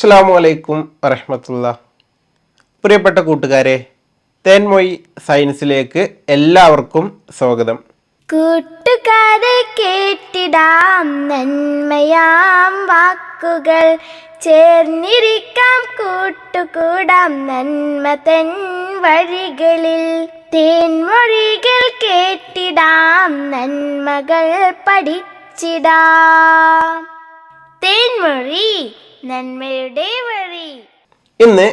അസ്സലാമു അലൈക്കും വറഹ്മത്തുള്ളാഹി. പ്രിയപ്പെട്ട കൂട്ടുകാരെ, തേൻമൊഴി സയൻസിലേക്ക് എല്ലാവർക്കും സ്വാഗതം. കൂട്ടുകാരെ കേട്ടിടാം നന്മയാം വാക്കുകൾ, ചേർന്നിരിക്കാം കൂട്ടുകൂടാം നന്മ തൻ വഴികളിൽ. തേൻമൊഴികൾ കേട്ടിടാം നന്മകൾ പഠിച്ചിടാം. തേൻമൊഴി നന്മയുടെ വഴി. ഇന്ന്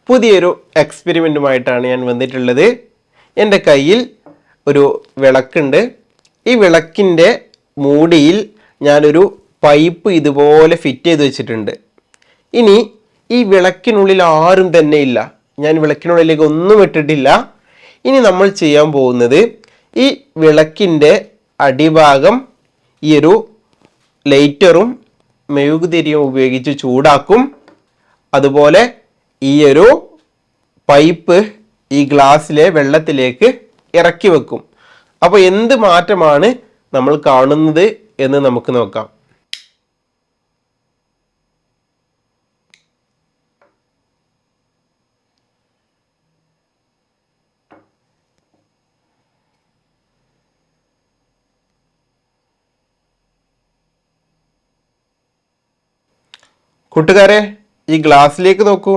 പുതിയൊരു എക്സ്പെരിമെൻറ്റുമായിട്ടാണ് ഞാൻ വന്നിട്ടുള്ളത്. എൻ്റെ കയ്യിൽ ഒരു വിളക്കുണ്ട്. ഈ വിളക്കിൻ്റെ മൂടിയിൽ ഞാനൊരു പൈപ്പ് ഇതുപോലെ ഫിറ്റ് ചെയ്ത് വെച്ചിട്ടുണ്ട്. ഇനി ഈ വിളക്കിനുള്ളിൽ ആരും തന്നെ ഇല്ല. ഞാൻ വിളക്കിനുള്ളിലേക്ക് ഒന്നും ഇട്ടിട്ടില്ല. ഇനി നമ്മൾ ചെയ്യാൻ പോകുന്നത്, ഈ വിളക്കിൻ്റെ അടിഭാഗം ഈ ഒരു ലൈറ്ററും മെഴുകുതിരിയും ഉപയോഗിച്ച് ചൂടാക്കും. അതുപോലെ ഈ ഒരു പൈപ്പ് ഈ ഗ്ലാസ്സിലെ വെള്ളത്തിലേക്ക് ഇറക്കി വെക്കും. അപ്പോൾ എന്ത് മാറ്റമാണ് നമ്മൾ കാണുന്നത് എന്ന് നമുക്ക് നോക്കാം. കൂട്ടുകാരെ, ഈ ഗ്ലാസ്സിലേക്ക് നോക്കൂ.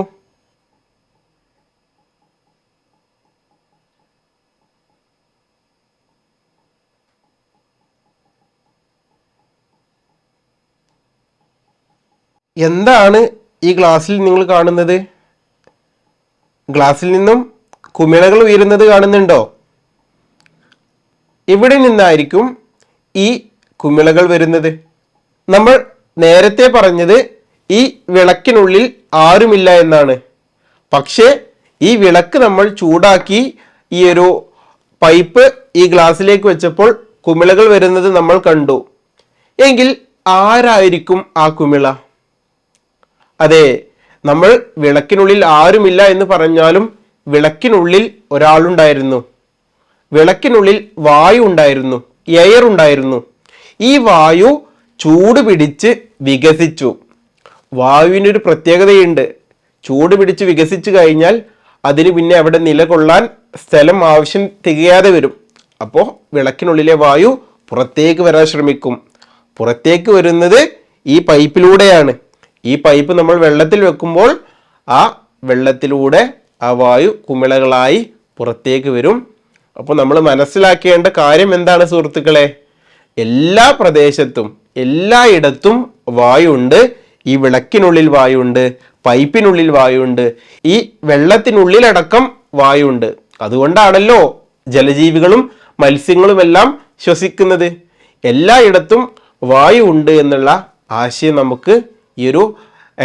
എന്താണ് ഈ ഗ്ലാസ്സിൽ നിങ്ങൾ കാണുന്നത്? ഗ്ലാസ്സിൽ നിന്നും കുമിളകൾ ഉയരുന്നത് കാണുന്നുണ്ടോ? ഇവിടെ നിന്നായിരിക്കും ഈ കുമിളകൾ വരുന്നത്. നമ്മൾ നേരത്തെ പറഞ്ഞത് ഈ വിളക്കിനുള്ളിൽ ആരുമില്ല എന്നാണ്. പക്ഷേ ഈ വിളക്ക് നമ്മൾ ചൂടാക്കി ഈ ഒരു പൈപ്പ് ഈ ഗ്ലാസ്സിലേക്ക് വെച്ചപ്പോൾ കുമിളകൾ വരുന്നത് നമ്മൾ കണ്ടു. എങ്കിൽ ആരായിരിക്കും ആ കുമിള? അതെ, നമ്മൾ വിളക്കിനുള്ളിൽ ആരുമില്ല എന്ന് പറഞ്ഞാലും വിളക്കിനുള്ളിൽ ഒരാളുണ്ടായിരുന്നു. വിളക്കിനുള്ളിൽ വായു ഉണ്ടായിരുന്നു, എയർ ഉണ്ടായിരുന്നു. ഈ വായു ചൂട് പിടിച്ച് വികസിച്ചു. വായുവിനൊരു പ്രത്യേകതയുണ്ട്. ചൂട് പിടിച്ച് വികസിച്ചു കഴിഞ്ഞാൽ അതിന് പിന്നെ അവിടെ നിലകൊള്ളാൻ സ്ഥലം ആവശ്യം തികയാതെ വരും. അപ്പോൾ വിളക്കിനുള്ളിലെ വായു പുറത്തേക്ക് വരാൻ ശ്രമിക്കും. പുറത്തേക്ക് വരുന്നത് ഈ പൈപ്പിലൂടെയാണ്. ഈ പൈപ്പ് നമ്മൾ വെള്ളത്തിൽ വെക്കുമ്പോൾ ആ വെള്ളത്തിലൂടെ ആ വായു കുമിളകളായി പുറത്തേക്ക് വരും. അപ്പോൾ നമ്മൾ മനസ്സിലാക്കേണ്ട കാര്യം എന്താണ് സുഹൃത്തുക്കളെ? എല്ലാ പ്രദേശത്തും എല്ലായിടത്തും വായുണ്ട്. ഈ വിളക്കിനുള്ളിൽ വായുണ്ട്, പൈപ്പിനുള്ളിൽ വായുണ്ട്, ഈ വെള്ളത്തിനുള്ളിലടക്കം വായുണ്ട്. അതുകൊണ്ടാണല്ലോ ജലജീവികളും മത്സ്യങ്ങളുമെല്ലാം ശ്വസിക്കുന്നത്. എല്ലായിടത്തും വായു ഉണ്ട് എന്നുള്ള ആശയം നമുക്ക് ഈ ഒരു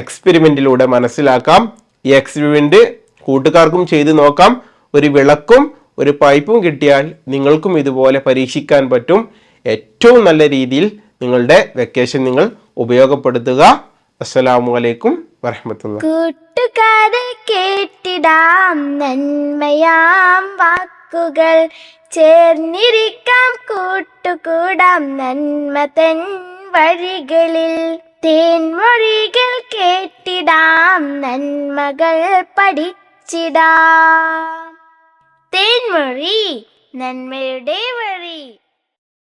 എക്സ്പെരിമെൻറ്റിലൂടെ മനസ്സിലാക്കാം. ഈ എക്സ്പെരിമെൻറ്റ് കൂട്ടുകാർക്കും ചെയ്ത് നോക്കാം. ഒരു വിളക്കും ഒരു പൈപ്പും കിട്ടിയാൽ നിങ്ങൾക്കും ഇതുപോലെ പരീക്ഷിക്കാൻ പറ്റും. ഏറ്റവും നല്ല രീതിയിൽ നിങ്ങളുടെ വെക്കേഷൻ നിങ്ങൾ ഉപയോഗപ്പെടുത്തുക. അസ്സലാമു അലൈക്കും വറഹ്മത്തുള്ളാഹി. കൂട്ടുകാരെ കേട്ടിടാം നന്മയാം വാക്കുകൾ, ചേർന്നിരിക്കാം കൂട്ടുകൂടാം നന്മ തൻ വഴികളിൽ. തേൻമൊഴികൾ കേട്ടിടാം നന്മകൾ പഠിച്ചിടാം. തേൻമൊഴി നന്മയുടെ വഴി.